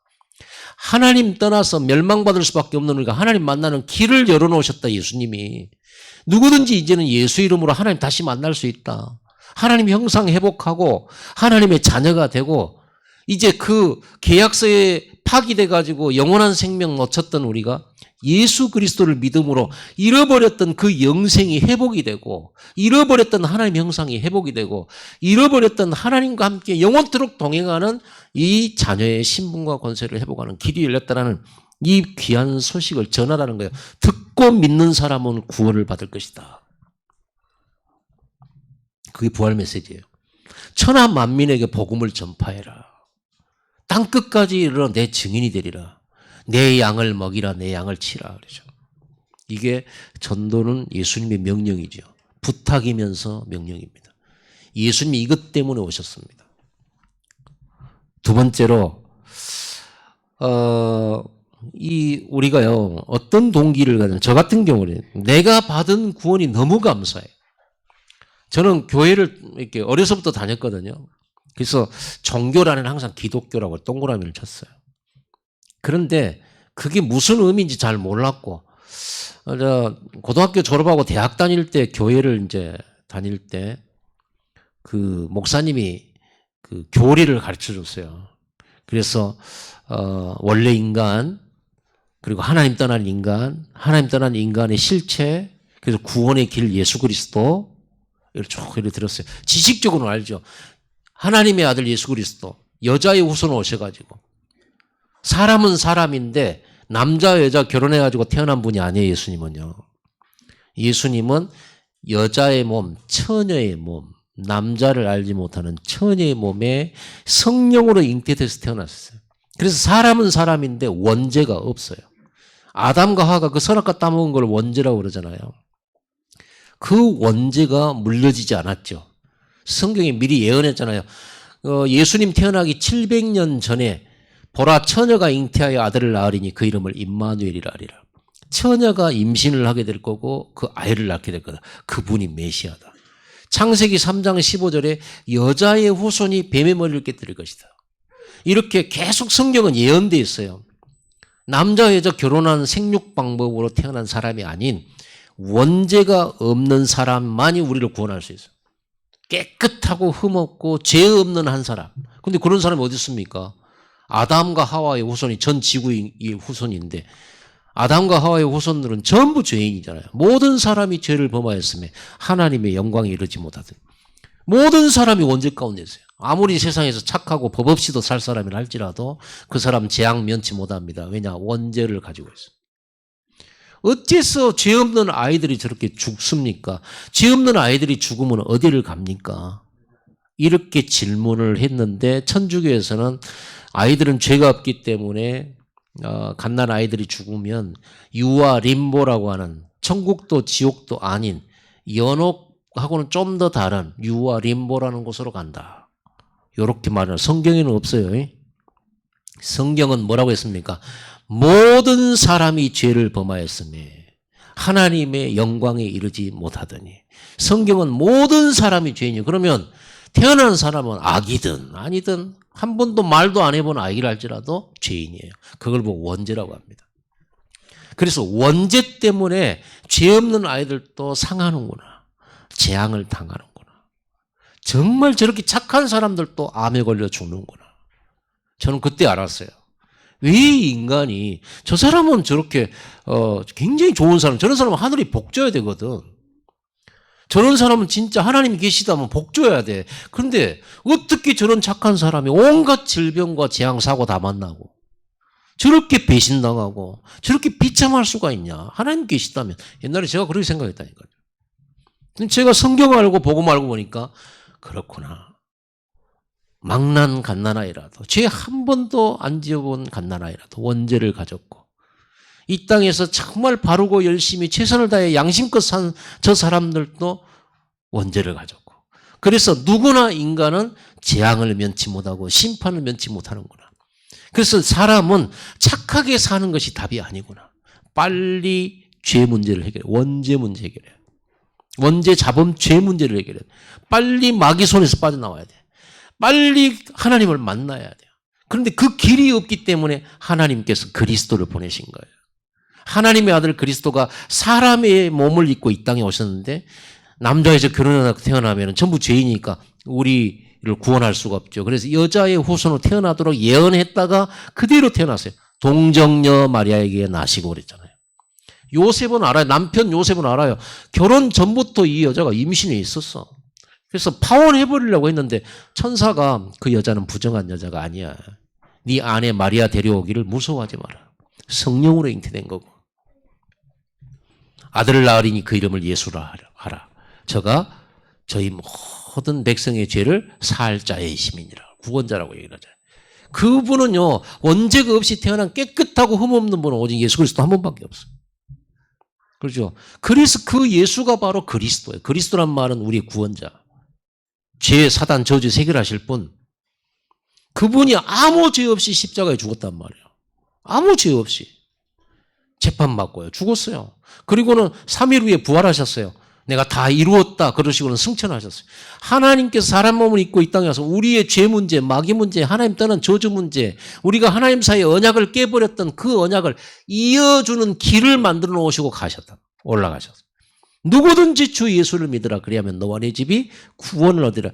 하나님 떠나서 멸망받을 수밖에 없는 우리가 하나님 만나는 길을 열어놓으셨다. 예수님이. 누구든지 이제는 예수 이름으로 하나님 다시 만날 수 있다. 하나님 형상 회복하고 하나님의 자녀가 되고 이제 그 계약서에 파기돼 가지고 영원한 생명 놓쳤던 우리가 예수 그리스도를 믿음으로 잃어버렸던 그 영생이 회복이 되고 잃어버렸던 하나님 형상이 회복이 되고 잃어버렸던 하나님과 함께 영원토록 동행하는 이 자녀의 신분과 권세를 회복하는 길이 열렸다는 이 귀한 소식을 전하라는 거예요. 듣고 믿는 사람은 구원을 받을 것이다. 그게 부활 메시지예요. 천하 만민에게 복음을 전파해라. 땅끝까지 이르러 내 증인이 되리라. 내 양을 먹이라. 내 양을 치라. 그러죠. 이게 전도는 예수님의 명령이죠. 부탁이면서 명령입니다. 예수님이 이것 때문에 오셨습니다. 두 번째로 우리가요, 어떤 동기를 가든, 저 같은 경우는 내가 받은 구원이 너무 감사해요. 저는 교회를 이렇게 어려서부터 다녔거든요. 그래서 종교란에는 항상 기독교라고 동그라미를 쳤어요. 그런데 그게 무슨 의미인지 잘 몰랐고, 고등학교 졸업하고 대학 다닐 때, 교회를 이제 다닐 때, 그 목사님이 그 교리를 가르쳐 줬어요. 그래서, 원래 인간, 그리고 하나님 떠난 인간, 하나님 떠난 인간의 실체, 그래서 구원의 길 예수 그리스도, 이렇게 들었어요. 지식적으로는 알죠. 하나님의 아들 예수 그리스도, 여자의 후손 오셔가지고, 사람은 사람인데, 남자 여자 결혼해가지고 태어난 분이 아니에요. 예수님은요. 예수님은 여자의 몸, 처녀의 몸, 남자를 알지 못하는 처녀의 몸에 성령으로 잉태돼서 태어났어요. 그래서 사람은 사람인데 원죄가 없어요. 아담과 하와가 그 선악과 따먹은 걸 원죄라고 그러잖아요. 그 원죄가 물려지지 않았죠. 성경이 미리 예언했잖아요. 예수님 태어나기 700년 전에 보라 처녀가 잉태하여 아들을 낳으리니 그 이름을 임마누엘이라 하리라. 처녀가 임신을 하게 될 거고 그 아이를 낳게 될 거다. 그분이 메시아다. 창세기 3장 15절에 여자의 후손이 뱀의 머리를 깨뜨릴 것이다. 이렇게 계속 성경은 예언되어 있어요. 남자 여자 결혼한 생육 방법으로 태어난 사람이 아닌 원죄가 없는 사람만이 우리를 구원할 수 있어요. 깨끗하고 흠없고 죄 없는 한 사람. 근데 그런 사람이 어디 있습니까? 아담과 하와의 후손이 전 지구의 후손인데 아담과 하와의 후손들은 전부 죄인이잖아요. 모든 사람이 죄를 범하였음에 하나님의 영광에 이르지 못하든 모든 사람이 원죄 가운데 있어요. 아무리 세상에서 착하고 법 없이도 살 사람이라 할지라도 그 사람 재앙 면치 못합니다. 왜냐? 원죄를 가지고 있어요. 어째서 죄 없는 아이들이 저렇게 죽습니까? 죄 없는 아이들이 죽으면 어디를 갑니까? 이렇게 질문을 했는데 천주교에서는 아이들은 죄가 없기 때문에 갓난 아이들이 죽으면 유아 림보라고 하는 천국도 지옥도 아닌 연옥하고는 좀 더 다른 유아 림보라는 곳으로 간다. 이렇게 말하는 성경에는 없어요. 성경은 뭐라고 했습니까? 모든 사람이 죄를 범하였으니 하나님의 영광에 이르지 못하더니 성경은 모든 사람이 죄인이에요. 그러면 태어난 사람은 악이든 아니든 한 번도 말도 안 해본 아이를 할지라도 죄인이에요. 그걸 보고 원죄라고 합니다. 그래서 원죄 때문에 죄 없는 아이들도 상하는구나. 재앙을 당하는구나. 정말 저렇게 착한 사람들도 암에 걸려 죽는구나. 저는 그때 알았어요. 왜 인간이 저 사람은 저렇게 굉장히 좋은 사람, 저런 사람은 하늘이 복 줘야 되거든. 저런 사람은 진짜 하나님이 계시다면 복 줘야 돼. 그런데 어떻게 저런 착한 사람이 온갖 질병과 재앙, 사고 다 만나고 저렇게 배신당하고 저렇게 비참할 수가 있냐. 하나님 계시다면. 옛날에 제가 그렇게 생각했다니까요. 제가 성경 알고 복음 알고 보니까 그렇구나. 망난 갓난아이라도 죄 한 번도 안 지어본 갓난아이라도 원죄를 가졌고 이 땅에서 정말 바르고 열심히 최선을 다해 양심껏 산 저 사람들도 원죄를 가졌고 그래서 누구나 인간은 재앙을 면치 못하고 심판을 면치 못하는구나. 그래서 사람은 착하게 사는 것이 답이 아니구나. 빨리 죄 문제를 해결해. 원죄 문제 해결해. 원죄 자범 죄 문제를 해결해. 빨리 마귀 손에서 빠져나와야 돼. 빨리 하나님을 만나야 돼요. 그런데 그 길이 없기 때문에 하나님께서 그리스도를 보내신 거예요. 하나님의 아들 그리스도가 사람의 몸을 입고 이 땅에 오셨는데 남자에서 결혼하고 태어나면 전부 죄이니까 우리를 구원할 수가 없죠. 그래서 여자의 후손으로 태어나도록 예언했다가 그대로 태어났어요. 동정녀 마리아에게 나시고 그랬잖아요. 요셉은 알아요. 남편 요셉은 알아요. 결혼 전부터 이 여자가 임신해 있었어. 그래서 파혼해버리려고 했는데 천사가 그 여자는 부정한 여자가 아니야. 네 아내 마리아 데려오기를 무서워하지 마라. 성령으로 잉태된 거고. 아들을 낳으리니 그 이름을 예수라 하라. 저가 저희 모든 백성의 죄를 사할 자의 심이니라. 구원자라고 얘기를 하잖아요. 그분은요. 원죄가 없이 태어난 깨끗하고 흠없는 분은 오직 예수 그리스도 한 분밖에 없어요. 그렇죠? 그래서 그 예수가 바로 그리스도예요. 그리스도란 말은 우리의 구원자. 죄, 사단, 저주 해결하실 분. 그분이 아무 죄 없이 십자가에 죽었단 말이에요. 아무 죄 없이 재판받고요. 죽었어요. 그리고는 3일 후에 부활하셨어요. 내가 다 이루었다. 그러시고는 승천하셨어요. 하나님께서 사람 몸을 입고 이 땅에 와서 우리의 죄 문제, 마귀 문제, 하나님 떠난 저주 문제, 우리가 하나님 사이의 언약을 깨버렸던 그 언약을 이어주는 길을 만들어 놓으시고 가셨다. 올라가셨어요. 누구든지 주 예수를 믿으라. 그리하면 너와 네 집이 구원을 얻으라.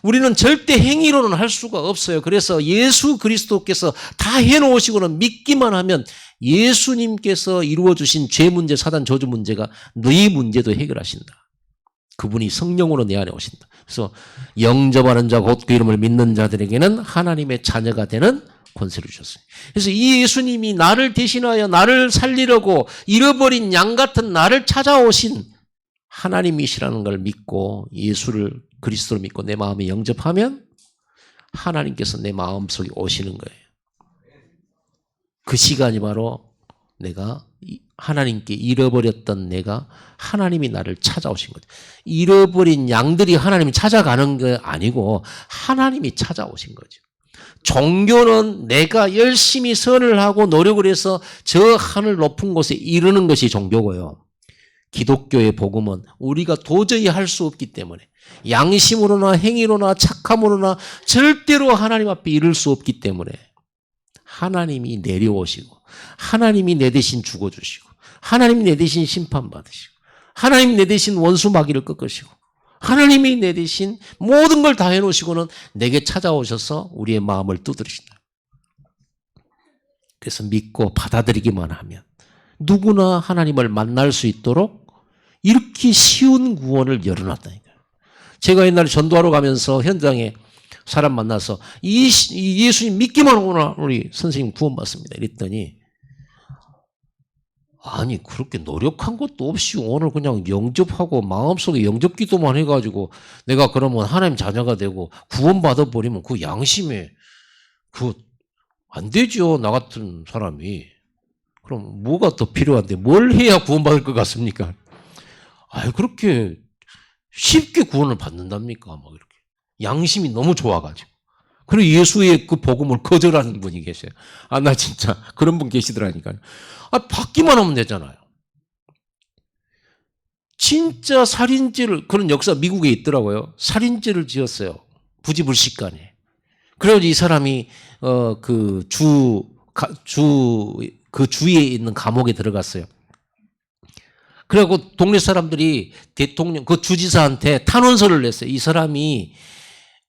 우리는 절대 행위로는 할 수가 없어요. 그래서 예수 그리스도께서 다 해놓으시고는 믿기만 하면 예수님께서 이루어주신 죄 문제, 사단 저주 문제가 너희 문제도 해결하신다. 그분이 성령으로 내 안에 오신다. 그래서 영접하는 자 곧 그 이름을 믿는 자들에게는 하나님의 자녀가 되는 권세를 주셨어요. 그래서 이 예수님이 나를 대신하여 나를 살리려고 잃어버린 양 같은 나를 찾아오신 하나님이시라는 걸 믿고 예수를 그리스도를 믿고 내 마음에 영접하면 하나님께서 내 마음속에 오시는 거예요. 그 시간이 바로 내가 하나님께 잃어버렸던 내가 하나님이 나를 찾아오신 거죠. 잃어버린 양들이 하나님이 찾아가는 게 아니고 하나님이 찾아오신 거죠. 종교는 내가 열심히 선을 하고 노력을 해서 저 하늘 높은 곳에 이르는 것이 종교고요. 기독교의 복음은 우리가 도저히 할 수 없기 때문에 양심으로나 행위로나 착함으로나 절대로 하나님 앞에 이를 수 없기 때문에 하나님이 내려오시고 하나님이 내 대신 죽어주시고 하나님이 내 대신 심판받으시고 하나님이 내 대신 원수 마귀를 꺾으시고 하나님이 내 대신 모든 걸 다 해놓으시고는 내게 찾아오셔서 우리의 마음을 두드리신다. 그래서 믿고 받아들이기만 하면 누구나 하나님을 만날 수 있도록 이렇게 쉬운 구원을 열어놨다니까요. 제가 옛날에 전도하러 가면서 현장에 사람 만나서 이 예수님 믿기만 하구나 우리 선생님 구원받습니다. 이랬더니 아니 그렇게 노력한 것도 없이 오늘 그냥 영접하고 마음속에 영접 기도만 해가지고 내가 그러면 하나님 자녀가 되고 구원받아버리면 그 양심에 그 안 되죠. 나 같은 사람이. 그럼 뭐가 더 필요한데 뭘 해야 구원받을 것 같습니까? 아 그렇게 쉽게 구원을 받는답니까? 막 이렇게. 양심이 너무 좋아가지고. 그리고 예수의 그 복음을 거절하는 분이 계셔요. 아, 나 진짜 그런 분 계시더라니까요. 아, 받기만 하면 되잖아요. 진짜 살인죄를, 그런 역사 미국에 있더라고요. 살인죄를 지었어요. 부지불식간에. 그래서 이 사람이, 그 주위에 있는 감옥에 들어갔어요. 그리고 동네 사람들이 대통령, 그 주지사한테 탄원서를 냈어요. 이 사람이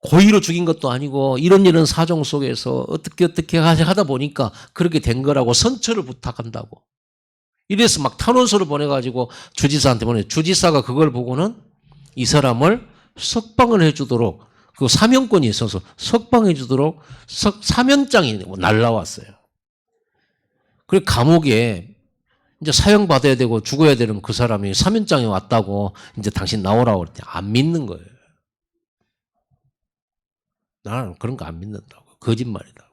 고의로 죽인 것도 아니고 이런 사정 속에서 어떻게 하다 보니까 그렇게 된 거라고 선처를 부탁한다고. 이래서 막 탄원서를 보내가지고 주지사한테 보내. 주지사가 그걸 보고는 이 사람을 석방을 해주도록 그 사면권이 있어서 석방해 주도록 사면장이 날라왔어요. 그리고 감옥에 이제 사형받아야 되고 죽어야 되는 그 사람이 사면장에 왔다고 이제 당신 나오라고 그랬더니 안 믿는 거예요. 나는 그런 거 안 믿는다고. 거짓말이다.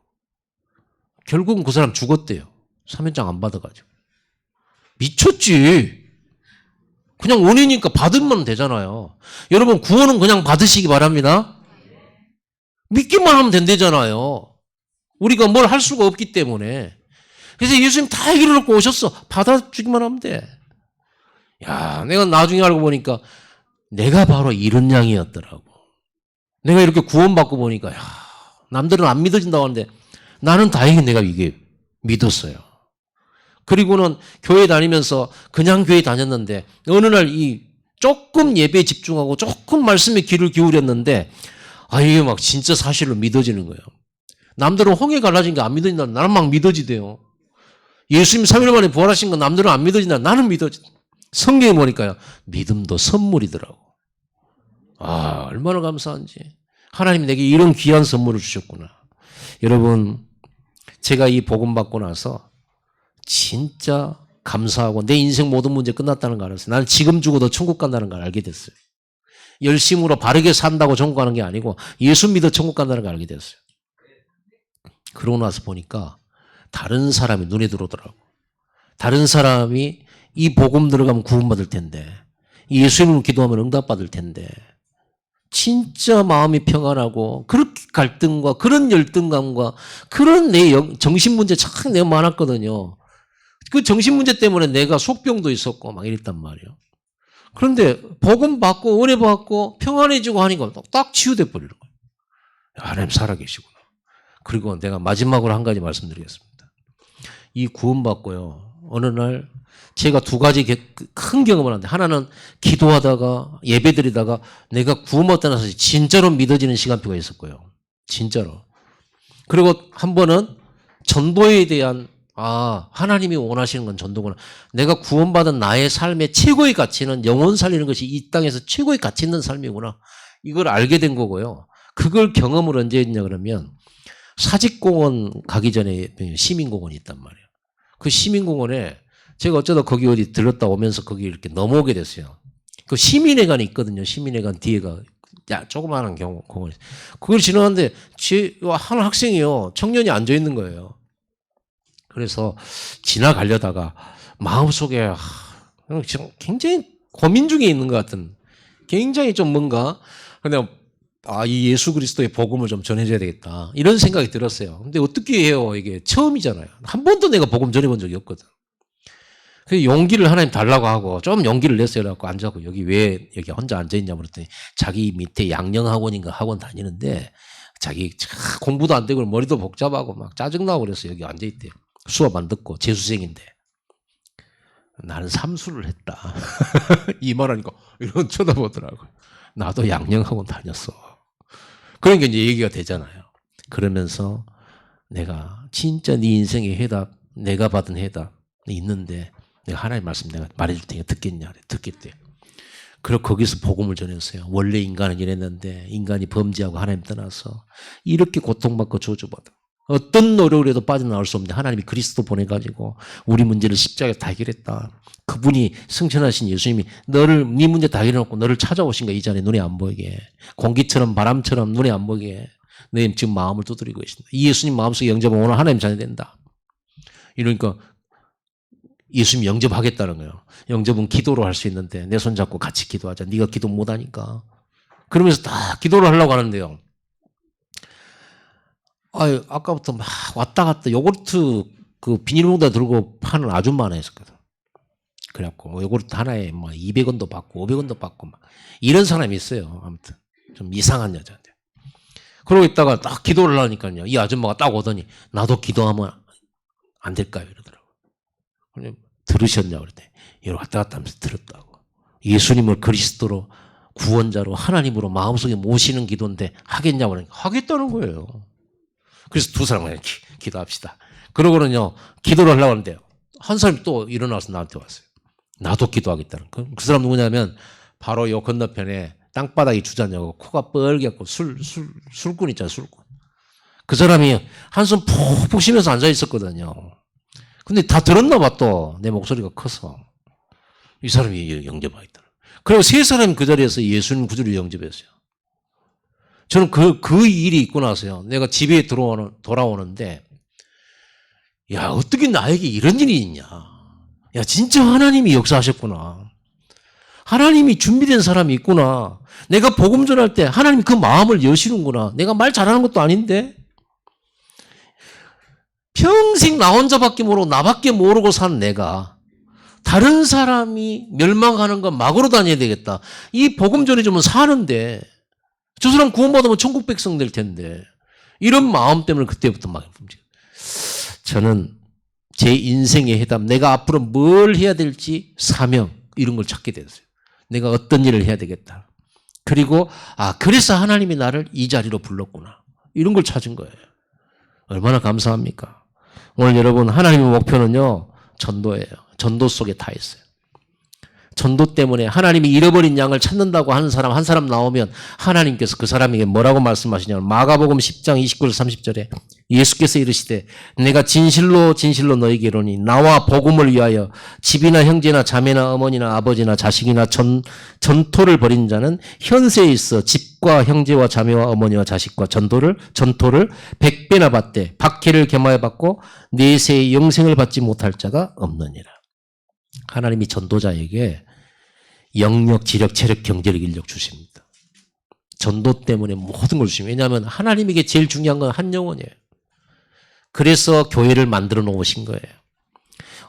결국은 그 사람 죽었대요. 사면장 안 받아가지고. 미쳤지. 그냥 원인이니까 받으면 되잖아요. 여러분 구원은 그냥 받으시기 바랍니다. 믿기만 하면 된다잖아요. 우리가 뭘 할 수가 없기 때문에. 그래서 예수님 다 이뤄놓고 오셨어. 받아주기만 하면 돼. 야, 내가 나중에 알고 보니까 내가 바로 이런 양이었더라고. 내가 이렇게 구원받고 보니까 야, 남들은 안 믿어진다고 하는데 나는 다행히 내가 이게 믿었어요. 그리고는 교회 다니면서 그냥 교회 다녔는데 어느 날 이 조금 예배에 집중하고 조금 말씀에 귀를 기울였는데 아 이게 막 진짜 사실로 믿어지는 거예요. 남들은 홍해 갈라진 게 안 믿어진다. 나는 막 믿어지대요. 예수님 3일 만에 부활하신 건 남들은 안 믿어진다. 나는 믿어진다. 성경에 보니까요. 믿음도 선물이더라고. 아 얼마나 감사한지. 하나님이 내게 이런 귀한 선물을 주셨구나. 여러분 제가 이 복음 받고 나서 진짜 감사하고 내 인생 모든 문제 끝났다는 걸 알았어요. 나는 지금 죽어도 천국 간다는 걸 알게 됐어요. 열심으로 바르게 산다고 천국 가는 게 아니고 예수 믿어 천국 간다는 걸 알게 됐어요. 그러고 나서 보니까 다른 사람이 눈에 들어오더라고. 다른 사람이 이 복음 들어가면 구원받을 텐데 예수 이름으로 기도하면 응답받을 텐데 진짜 마음이 평안하고 그렇게 갈등과 그런 열등감과 그런 내 정신문제 참 내가 많았거든요. 그 정신문제 때문에 내가 속병도 있었고 막 이랬단 말이에요. 그런데 복음 받고 은혜 받고 평안해지고 하니까 딱 치유돼 버리는 거예요. 하나님 살아계시구나. 그리고 내가 마지막으로 한 가지 말씀드리겠습니다. 이 구원받고요. 어느 날 제가 두 가지 큰 경험을 하는데 하나는 기도하다가 예배드리다가 내가 구원받다는 사실 진짜로 믿어지는 시간표가 있었고요. 진짜로. 그리고 한 번은 전도에 대한 하나님이 원하시는 건 전도구나. 내가 구원받은 나의 삶의 최고의 가치는 영혼 살리는 것이 이 땅에서 최고의 가치 있는 삶이구나. 이걸 알게 된 거고요. 그걸 경험을 언제 했냐 그러면 사직공원 가기 전에 시민공원이 있단 말이에요. 그 시민공원에 제가 어쩌다 거기 어디 들렀다 오면서 거기 이렇게 넘어오게 됐어요. 그 시민회관이 있거든요. 시민회관 뒤에가 조그마한 공원이. 그걸 지나가는데 한 학생이요. 청년이 앉아 있는 거예요. 그래서 지나가려다가 마음속에 굉장히 고민 중에 있는 것 같은 굉장히 좀 뭔가 그냥 이 예수 그리스도의 복음을 좀 전해줘야 되겠다. 이런 생각이 들었어요. 근데 어떻게 해요? 이게 처음이잖아요. 한 번도 내가 복음 전해본 적이 없거든. 그 용기를 하나님 달라고 하고 좀 용기를 냈어요. 그래갖고 앉아고 여기 왜 여기 혼자 앉아있냐 그랬더니 자기 밑에 양령학원인가 학원 다니는데 자기 공부도 안 되고 머리도 복잡하고 막 짜증나고 그래서 여기 앉아있대요. 수업 안 듣고 재수생인데 나는 삼수를 했다. 이 말하니까 이런 쳐다보더라고요. 나도 양령학원 다녔어. 그러니까 이제 얘기가 되잖아요. 그러면서 내가 진짜 네 인생의 해답, 내가 받은 해답 있는데 내가 하나님 말씀 내가 말해줄 테니까 듣겠냐? 듣겠대요. 그리고 거기서 복음을 전했어요. 원래 인간은 이랬는데 인간이 범죄하고 하나님 떠나서 이렇게 고통받고 저주받아. 어떤 노력을 해도 빠져나올 수 없는데 하나님이 그리스도 보내가지고 우리 문제를 십자가에 다 해결했다. 그분이 승천하신 예수님이 네 문제 다 해결해놓고 너를 찾아오신 거야. 이 자리에 눈에 안 보이게. 공기처럼 바람처럼 눈에 안 보이게. 너 지금 마음을 두드리고 계신다. 이 예수님 마음속에 영접하면 오늘 하나님 자녀 된다. 이러니까 예수님 영접하겠다는 거예요. 영접은 기도로 할 수 있는데 내 손 잡고 같이 기도하자. 네가 기도 못하니까. 그러면서 다 기도를 하려고 하는데요. 아까부터 막 왔다 갔다 요구르트 그 비닐봉다 들고 파는 아줌마나 했었거든. 그래갖고 요구르트 하나에 뭐 200원도 받고 500원도 받고 막 이런 사람이 있어요. 아무튼 좀 이상한 여자인데. 그러고 있다가 딱 기도를 하니까요. 이 아줌마가 딱 오더니 나도 기도하면 안 될까요? 이러더라고. 들으셨냐고 그랬더니 이렇게 왔다 갔다 하면서 들었다고. 예수님을 그리스도로 구원자로 하나님으로 마음속에 모시는 기도인데 하겠냐고 그러니까 하겠다는 거예요. 그래서 두 사람은 기도합시다. 그러고는요, 기도를 하려고 하는데요. 한 사람이 또 일어나서 나한테 왔어요. 나도 기도하겠다는. 그 사람 누구냐면, 바로 요 건너편에 땅바닥에 주저앉고 코가 뻘개고 술꾼 있잖아요, 술꾼. 그 사람이 한숨 푹푹 쉬면서 앉아 있었거든요. 근데 다 들었나 봐, 또. 내 목소리가 커서. 이 사람이 영접하겠다. 그리고 세 사람이 그 자리에서 예수님 구주를 영접했어요. 저는 그 일이 있고 나서요. 내가 집에 돌아오는데, 야, 어떻게 나에게 이런 일이 있냐. 야, 진짜 하나님이 역사하셨구나. 하나님이 준비된 사람이 있구나. 내가 복음 전할 때 하나님이 그 마음을 여시는구나. 내가 말 잘하는 것도 아닌데. 평생 나 혼자밖에 모르고 나밖에 모르고 산 내가 다른 사람이 멸망하는 건 막으로 다녀야 되겠다. 이 복음 전해주면 사는데 저 사람 구원받으면 천국 백성 될 텐데 이런 마음 때문에 그때부터 막 저는 제 인생의 해답, 내가 앞으로 뭘 해야 될지 사명 이런 걸 찾게 됐어요. 내가 어떤 일을 해야 되겠다. 그리고 그래서 하나님이 나를 이 자리로 불렀구나. 이런 걸 찾은 거예요. 얼마나 감사합니까? 오늘 여러분 하나님의 목표는요. 전도예요. 전도 속에 다 있어요. 전도 때문에 하나님이 잃어버린 양을 찾는다고 하는 사람 한 사람 나오면 하나님께서 그 사람에게 뭐라고 말씀하시냐면 마가복음 10장 29절 30절에 예수께서 이르시되 내가 진실로 진실로 너희에게 이르노니 나와 복음을 위하여 집이나 형제나 자매나 어머니나 아버지나 자식이나 전토를 벌인 자는 현세에 있어 집과 형제와 자매와 어머니와 자식과 전토를 100배나 받되 박해를 겸하여 받고 내세의 영생을 받지 못할 자가 없느니라. 하나님이 전도자에게 영력, 지력, 체력, 경제력, 인력 주십니다. 전도 때문에 모든 걸 주십니다. 왜냐하면 하나님에게 제일 중요한 건 한 영혼이에요. 그래서 교회를 만들어 놓으신 거예요.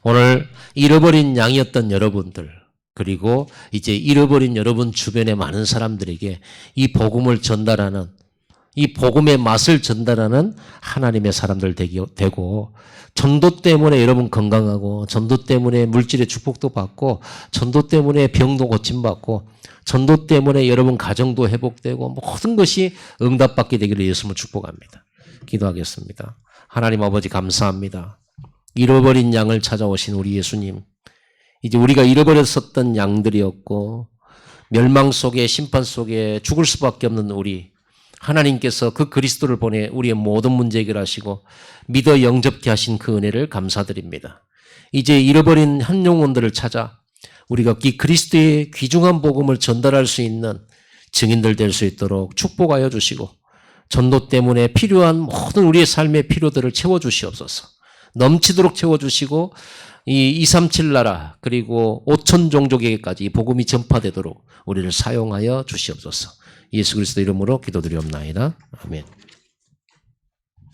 오늘 잃어버린 양이었던 여러분들, 그리고 이제 잃어버린 여러분 주변의 많은 사람들에게 이 복음을 전달하는, 이 복음의 맛을 전달하는 하나님의 사람들 되고, 전도 때문에 여러분 건강하고, 전도 때문에 물질의 축복도 받고, 전도 때문에 병도 고침받고, 전도 때문에 여러분 가정도 회복되고, 모든 것이 응답받게 되기를 예수님을 축복합니다. 기도하겠습니다. 하나님 아버지 감사합니다. 잃어버린 양을 찾아오신 우리 예수님, 이제 우리가 잃어버렸었던 양들이었고 멸망 속에, 심판 속에 죽을 수밖에 없는 우리, 하나님께서 그 그리스도를 보내 우리의 모든 문제 해결하시고 믿어 영접케 하신 그 은혜를 감사드립니다. 이제 잃어버린 한 영혼들을 찾아 우리가 이 그리스도의 귀중한 복음을 전달할 수 있는 증인들 될 수 있도록 축복하여 주시고, 전도 때문에 필요한 모든 우리의 삶의 필요들을 채워주시옵소서. 넘치도록 채워주시고, 이 237 나라 그리고 5천 종족에게까지 이 복음이 전파되도록 우리를 사용하여 주시옵소서. 예수 그리스도 이름으로 기도드리옵나이다. 아멘.